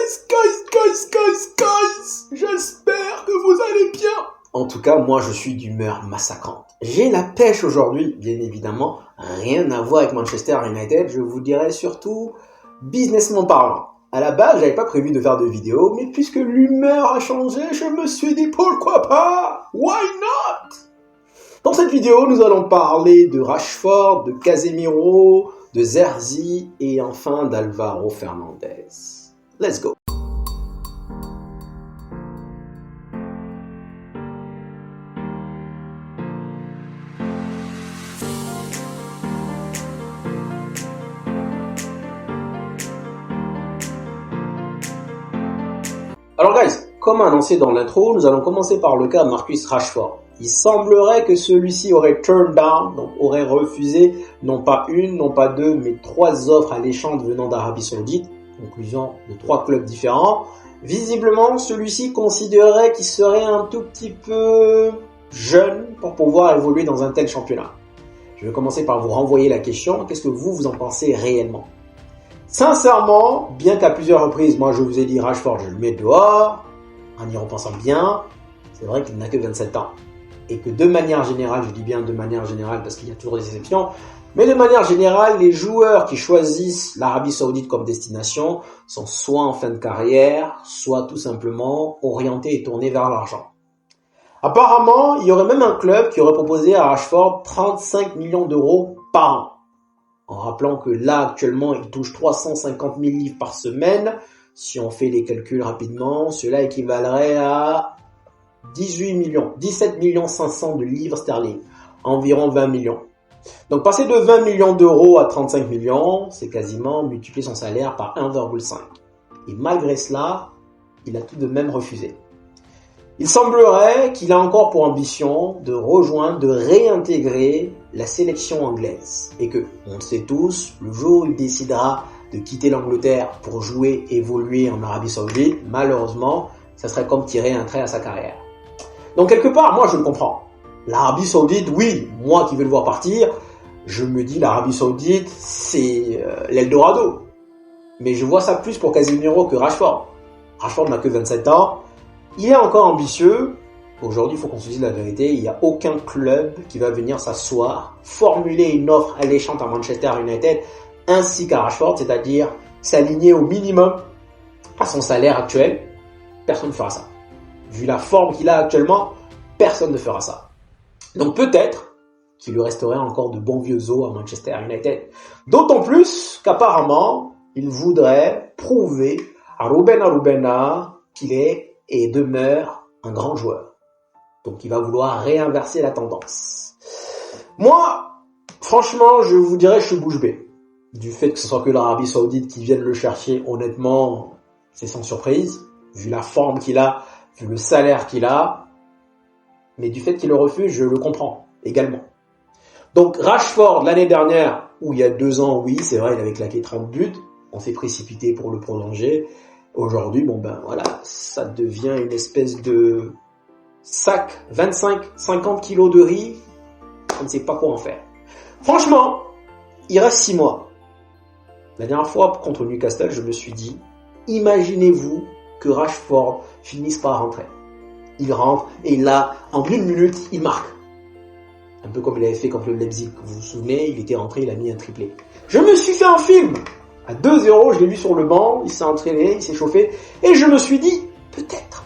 guys, j'espère que vous allez bien. En tout cas, moi je suis d'humeur massacrante. J'ai la pêche aujourd'hui, bien évidemment, rien à voir avec Manchester United, je vous dirais surtout businessment parlant. À la base, j'avais pas prévu de faire de vidéo, mais puisque l'humeur a changé, je me suis dit pourquoi pas? Why not? Dans cette vidéo, nous allons parler de Rashford, de Casemiro, de Zerzi et enfin d'Alvaro Fernandez. Let's go! Alors guys, comme annoncé dans l'intro, nous allons commencer par le cas de Marcus Rashford. Il semblerait que celui-ci aurait turned down, donc aurait refusé non pas une, non pas deux, mais 3 offres alléchantes venant d'Arabie Saoudite, conclusion de 3 clubs différents. Visiblement, celui-ci considérait qu'il serait un tout petit peu jeune pour pouvoir évoluer dans un tel championnat. Je vais commencer par vous renvoyer la question, qu'est-ce que vous en pensez réellement ? Sincèrement, bien qu'à plusieurs reprises, moi je vous ai dit Rashford, je le mets dehors, en y repensant bien, c'est vrai qu'il n'a que 27 ans. Et que de manière générale, je dis bien de manière générale parce qu'il y a toujours des exceptions, mais de manière générale, les joueurs qui choisissent l'Arabie Saoudite comme destination sont soit en fin de carrière, soit tout simplement orientés et tournés vers l'argent. Apparemment, il y aurait même un club qui aurait proposé à Rashford 35 millions d'euros par an. En rappelant que là, actuellement, il touche 350 000 livres par semaine. Si on fait les calculs rapidement, cela équivalerait à 17 millions 500 de livres sterling, environ 20 millions. Donc passer de 20 millions d'euros à 35 millions, c'est quasiment multiplier son salaire par 1,5. Et malgré cela, il a tout de même refusé. Il semblerait qu'il a encore pour ambition de rejoindre, de réintégrer la sélection anglaise. Et que, on le sait tous, le jour où il décidera de quitter l'Angleterre pour jouer, évoluer en Arabie Saoudite, malheureusement, ça serait comme tirer un trait à sa carrière. Donc quelque part, moi je le comprends. L'Arabie Saoudite, oui, moi qui veux le voir partir, je me dis l'Arabie Saoudite, c'est l'Eldorado. Mais je vois ça plus pour Casemiro que Rashford. Rashford n'a que 27 ans. Il est encore ambitieux. Aujourd'hui, il faut qu'on se dise la vérité. Il n'y a aucun club qui va venir s'asseoir, formuler une offre alléchante à Manchester United ainsi qu'à Rashford, c'est-à-dire s'aligner au minimum à son salaire actuel. Personne ne fera ça. Vu la forme qu'il a actuellement, personne ne fera ça. Donc peut-être qu'il lui resterait encore de bons vieux os à Manchester United. D'autant plus qu'apparemment, il voudrait prouver à Ruben Arubena qu'il est et demeure un grand joueur. Donc il va vouloir réinverser la tendance. Moi, franchement, je vous dirais, je suis bouche bée. Du fait que ce soit que l'Arabie Saoudite qui vienne le chercher, honnêtement, c'est sans surprise, vu la forme qu'il a, vu le salaire qu'il a. Mais du fait qu'il le refuse, je le comprends également. Donc Rashford, l'année dernière, ou il y a 2 ans, oui, c'est vrai, il avait claqué 30 buts, on s'est précipité pour le prolonger. Aujourd'hui, bon ben voilà, ça devient une espèce de sac, 25-50 kilos de riz, on ne sait pas quoi en faire. Franchement, il reste 6 mois. La dernière fois contre Newcastle, je me suis dit, imaginez-vous que Rashford finisse par rentrer. Il rentre et là, en 1 minute, il marque. Un peu comme il avait fait contre le Leipzig, vous vous souvenez, il était rentré, il a mis un triplé. Je me suis fait un film. À 2-0, je l'ai vu sur le banc, il s'est entraîné, il s'est chauffé, et je me suis dit, peut-être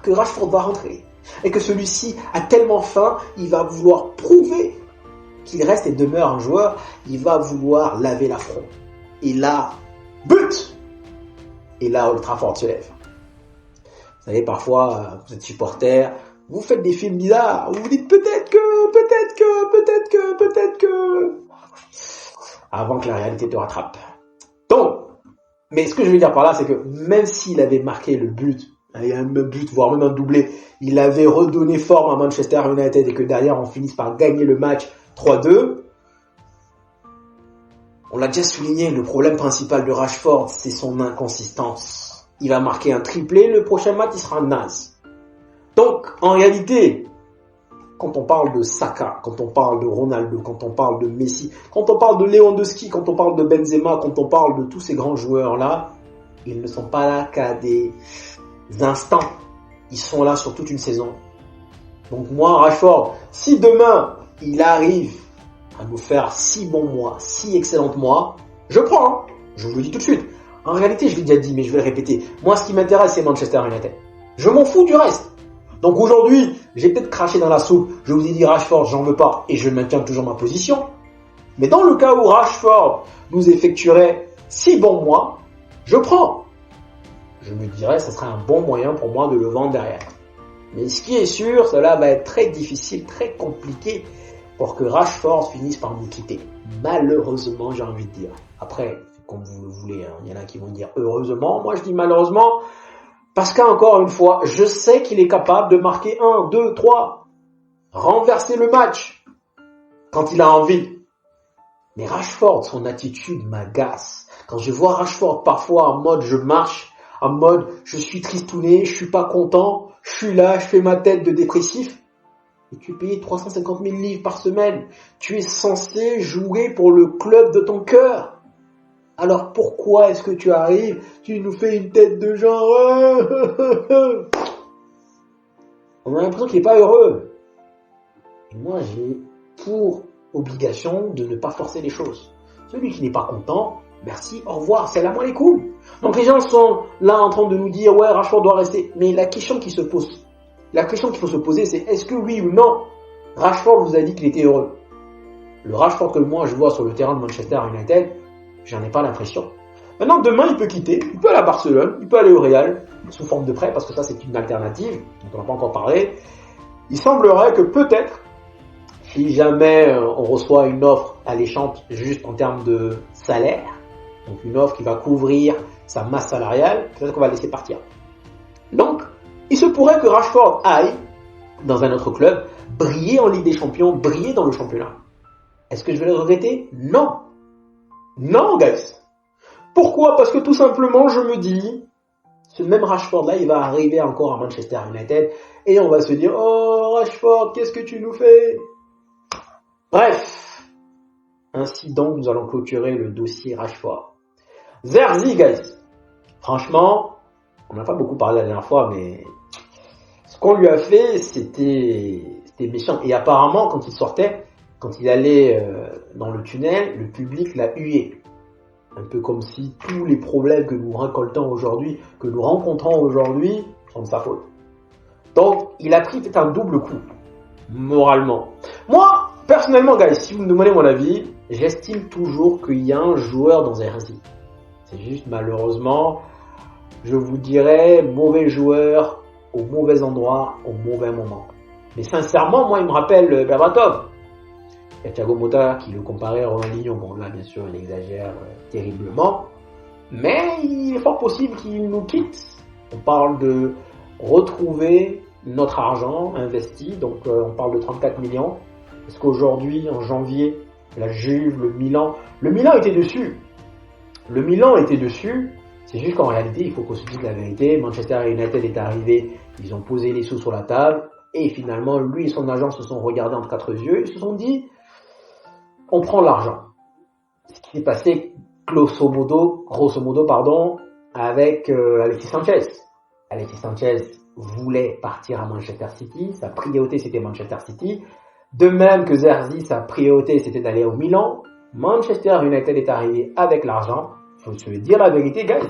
que Rashford va rentrer, et que celui-ci a tellement faim, il va vouloir prouver qu'il reste et demeure un joueur, il va vouloir laver l'affront. Et là, but! Et là, Old Trafford se lève. Vous savez, parfois, vous êtes supporter, vous faites des films bizarres, vous vous dites peut-être que, avant que la réalité te rattrape. Donc, mais ce que je veux dire par là, c'est que même s'il avait marqué le but, un but, voire même un doublé, il avait redonné forme à Manchester United et que derrière on finisse par gagner le match 3-2, on l'a déjà souligné, le problème principal de Rashford, c'est son inconsistance. Il va marquer un triplé, le prochain match, il sera naze. Donc, en réalité, quand on parle de Saka, quand on parle de Ronaldo, quand on parle de Messi, quand on parle de Lewandowski, quand on parle de Benzema, quand on parle de tous ces grands joueurs-là, Ils ne sont pas là qu'à des instants. Ils sont là sur toute une saison. Donc moi, Rashford, si demain, il arrive à nous faire 6 bons mois, 6 excellents mois, je prends. Hein. Je vous le dis tout de suite. En réalité, je l'ai déjà dit, mais je vais le répéter. Moi, ce qui m'intéresse, c'est Manchester United. Je m'en fous du reste. Donc aujourd'hui, j'ai peut-être craché dans la soupe. Je vous ai dit Rashford, j'en veux pas. Et je maintiens toujours ma position. Mais dans le cas où Rashford nous effectuerait 6 bons mois, je prends. Je me dirais, ça serait un bon moyen pour moi de le vendre derrière. Mais ce qui est sûr, cela va être très difficile, très compliqué pour que Rashford finisse par nous quitter. Malheureusement, j'ai envie de dire. Après, comme vous le voulez, hein. Il y en a qui vont dire heureusement. Moi, je dis malheureusement parce qu'encore une fois, je sais qu'il est capable de marquer 1, 2, 3, renverser le match quand il a envie. Mais Rashford, son attitude m'agace. Quand je vois Rashford parfois en mode je marche, en mode je suis tristouné, je suis pas content, je suis là, je fais ma tête de dépressif. Et tu es payé 350 000 livres par semaine. Tu es censé jouer pour le club de ton cœur. Alors pourquoi est-ce que tu arrives, tu nous fais une tête de genre... On a l'impression qu'il n'est pas heureux. Et moi j'ai pour obligation de ne pas forcer les choses. Celui qui n'est pas content, merci, au revoir, salam alaikum. Donc les gens sont là en train de nous dire ouais, Rashford doit rester. Mais la question qui se pose, la question qu'il faut se poser, c'est est-ce que oui ou non, Rashford vous a dit qu'il était heureux? Le Rashford que moi je vois sur le terrain de Manchester United, j'en ai pas l'impression. Maintenant, demain, il peut quitter, il peut aller à Barcelone, il peut aller au Real, sous forme de prêt, parce que ça c'est une alternative, dont on n'a pas encore parlé. Il semblerait que peut-être, si jamais on reçoit une offre alléchante juste en termes de salaire, donc une offre qui va couvrir sa masse salariale, peut-être qu'on va le laisser partir. Donc, il se pourrait que Rashford aille dans un autre club, briller en Ligue des Champions, briller dans le championnat. Est-ce que je vais le regretter? Non. Non, guys. Pourquoi? Parce que tout simplement, je me dis, ce même Rashford-là, il va arriver encore à Manchester United et on va se dire, oh Rashford, qu'est-ce que tu nous fais? Bref, ainsi donc, nous allons clôturer le dossier Rashford. Zerzi, guys. Franchement, on n'a pas beaucoup parlé la dernière fois, mais ce qu'on lui a fait, c'était méchant. Et apparemment, quand il sortait, quand il allait dans le tunnel, le public l'a hué. Un peu comme si tous les problèmes que nous récoltons aujourd'hui, que nous rencontrons aujourd'hui, sont de sa faute. Donc, il a pris peut-être un double coup, moralement. Moi, personnellement, guys, si vous me demandez mon avis, j'estime toujours qu'il y a un joueur dans Zerzi. C'est juste, malheureusement, je vous dirais, mauvais joueur, au mauvais endroit, au mauvais moment. Mais sincèrement, moi, il me rappelle Berbatov. Il y a Thiago Motta qui le comparait à Ronaldinho. Bon, là, bien sûr, il exagère terriblement. Mais il est fort possible qu'il nous quitte. On parle de retrouver notre argent investi. Donc, on parle de 34 millions. Parce qu'aujourd'hui, en janvier, la Juve, le Milan était dessus. Le Milan était dessus. C'est juste qu'en réalité, il faut qu'on se dise la vérité. Manchester United est arrivé. Ils ont posé les sous sur la table. Et finalement, lui et son agent se sont regardés entre quatre yeux. Ils se sont dit, on prend l'argent. Ce qui s'est passé grosso modo, avec Alexis Sanchez. Alexis Sanchez voulait partir à Manchester City. Sa priorité, c'était Manchester City. De même que Zerzi, sa priorité, c'était d'aller au Milan. Manchester United est arrivé avec l'argent. Il faut se dire la vérité, guys.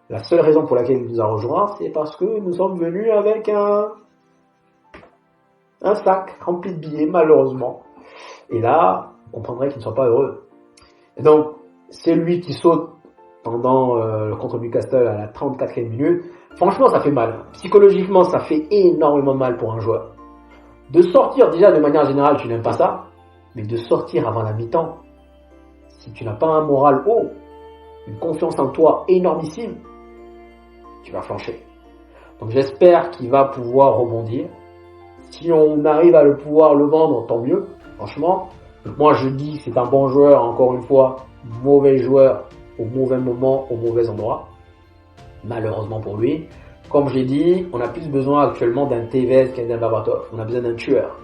La seule raison pour laquelle il nous a rejoints, c'est parce que nous sommes venus avec un sac rempli de billets, malheureusement. Et là, on comprendrait qu'il ne soit pas heureux. Et donc, c'est lui qui saute pendant contre Newcastle à la 34e minute. Franchement, ça fait mal. Psychologiquement, ça fait énormément de mal pour un joueur. De sortir, déjà, de manière générale, tu n'aimes pas ça. Mais de sortir avant la mi-temps, si tu n'as pas un moral haut, une confiance en toi énormissime, tu vas flancher. Donc, j'espère qu'il va pouvoir rebondir. Si on arrive à pouvoir le vendre, tant mieux. Franchement, moi je dis que c'est un bon joueur, encore une fois, mauvais joueur au mauvais moment, au mauvais endroit. Malheureusement pour lui. Comme j'ai dit, on a plus besoin actuellement d'un Tevez qu'un Berbatov. On a besoin d'un tueur.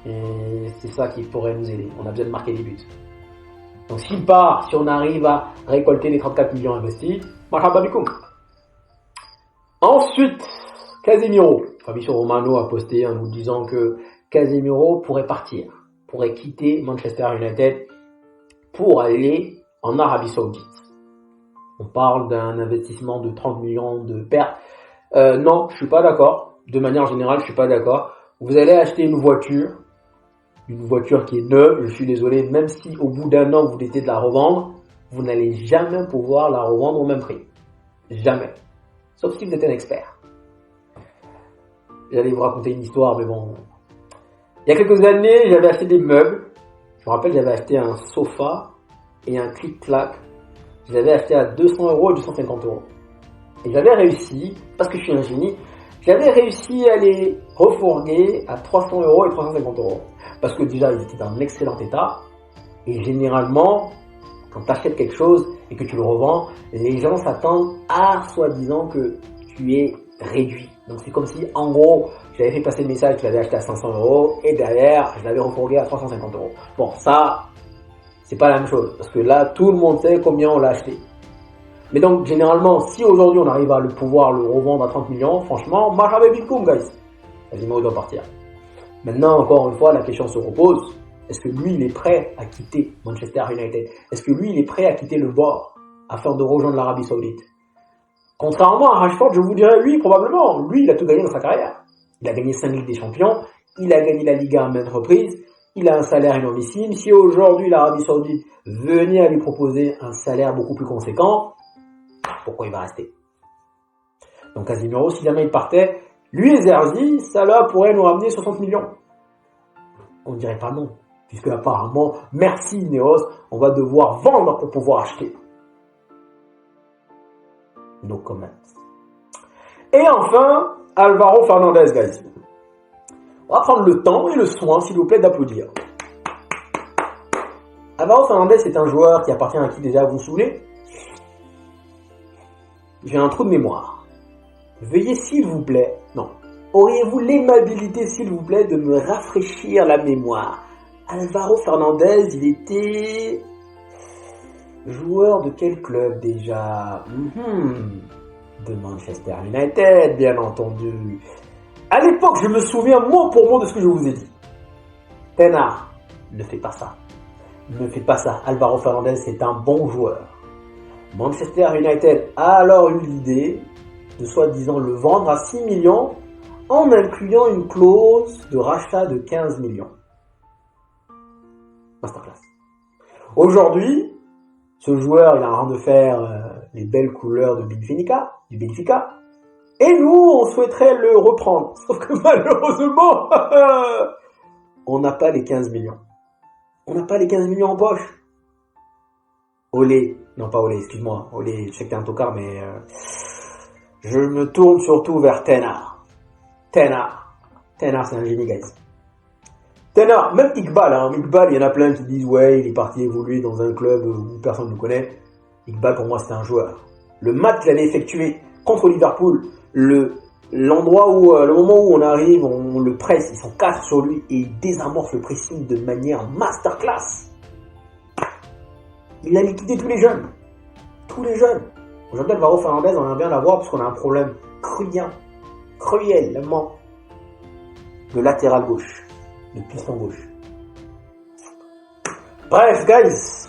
Et c'est ça qui pourrait nous aider. On a besoin de marquer des buts. Donc s'il part, si on arrive à récolter les 34 millions investis, marhaba bikoum. Ensuite, Casemiro. Fabrizio Romano a posté en nous disant que Casemiro pourrait partir, pourrait quitter Manchester United pour aller en Arabie Saoudite. On parle d'un investissement de 30 millions de pertes. Non, je suis pas d'accord. De manière générale, je suis pas d'accord. Vous allez acheter une voiture qui est neuve, je suis désolé, même si au bout d'un an vous décidez de la revendre, vous n'allez jamais pouvoir la revendre au même prix. Jamais. Sauf si vous êtes un expert. J'allais vous raconter une histoire, mais bon. Il y a quelques années, j'avais acheté des meubles. Je me rappelle, j'avais acheté un sofa et un clic-clac. Je les avais achetés à 200 € et 250 €. Et j'avais réussi, parce que je suis un génie, j'avais réussi à les refourguer à 300 € et 350 €. Parce que déjà, ils étaient dans un excellent état. Et généralement, quand tu achètes quelque chose et que tu le revends, les gens s'attendent à soi-disant que tu es réduit. Donc c'est comme si, en gros, j'avais fait passer le message que je l'avais acheté à 500 € et derrière, je l'avais refourgué à 350 €. Bon, ça, c'est pas la même chose. Parce que là, tout le monde sait combien on l'a acheté. Mais donc, généralement, si aujourd'hui on arrive à pouvoir le revendre à 30 millions, franchement, marhaba bikoum, guys. Casemiro doit partir. Maintenant, encore une fois, la question se repose. Est-ce que lui, il est prêt à quitter Manchester United? Est-ce que lui, il est prêt à quitter le bord afin de rejoindre l'Arabie Saoudite? Contrairement à Rashford, je vous dirais oui, probablement. Lui, il a tout gagné dans sa carrière. Il a gagné 5 Ligues des Champions. Il a gagné la Liga à maintes reprises. Il a un salaire énormissime. Si aujourd'hui, l'Arabie Saoudite venait à lui proposer un salaire beaucoup plus conséquent, pourquoi il va rester? Donc Casemiro, si jamais il partait, lui et Zerzi, ça là pourrait nous ramener 60 millions. On ne dirait pas non, puisque apparemment, merci Ineos, on va devoir vendre pour pouvoir acheter. No comments. Et enfin, Alvaro Fernandez, guys. On va prendre le temps et le soin, s'il vous plaît, d'applaudir. Alvaro Fernandez, c'est un joueur qui appartient à qui déjà, vous vous souvenez? J'ai un trou de mémoire. Veuillez, s'il vous plaît, non. Auriez-vous l'aimabilité, s'il vous plaît, de me rafraîchir la mémoire? Alvaro Fernandez, il était joueur de quel club déjà? De Manchester United, bien entendu. À l'époque, je me souviens mot pour mot de ce que je vous ai dit. Ten Hag, ne fais pas ça. Ne fais pas ça. Alvaro Fernandez, c'est un bon joueur. Manchester United a alors eu l'idée de soi-disant le vendre à 6 millions en incluant une clause de rachat de 15 millions. Masterclass. Aujourd'hui, ce joueur, il a un rang de faire les belles couleurs du Benfica. Et nous, on souhaiterait le reprendre. Sauf que malheureusement, on n'a pas les 15 millions. On n'a pas les 15 millions en poche. Olé. Non, pas Olé, excuse-moi. Olé, je sais que t'es un tocard, mais je me tourne surtout vers Ten Hag. Ten Hag, c'est un génie, guys. Ten Hag, même Iqbal, Iqbal, il y en a plein qui disent, ouais, il est parti évoluer dans un club où personne ne le connaît. Iqbal, pour moi, c'est un joueur. Le match qu'il avait effectué contre Liverpool, l'endroit où, le moment où on arrive, on le presse, ils sont 4 sur lui et il désamorce le pressing de manière masterclass. Il a liquidé tous les jeunes. Tous les jeunes. Aujourd'hui, Alvaro Fernandez, on aimerait bien l'avoir parce qu'on a un problème cruellement de latéral gauche, de piston gauche. Bref, guys.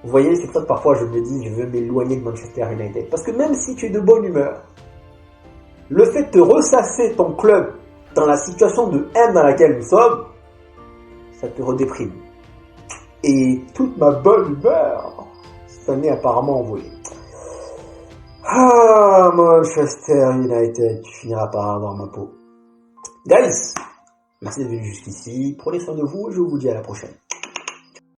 Vous voyez, c'est pour ça que parfois je me dis, je veux m'éloigner de Manchester United. Parce que même si tu es de bonne humeur, le fait de te ressasser ton club dans la situation de haine dans laquelle nous sommes, ça te redéprime. Et toute ma bonne humeur, ça m'est apparemment envolé. Ah, Manchester United, tu finiras par avoir ma peau. Guys, merci d'être venu jusqu'ici. Prenez soin de vous et je vous dis à la prochaine.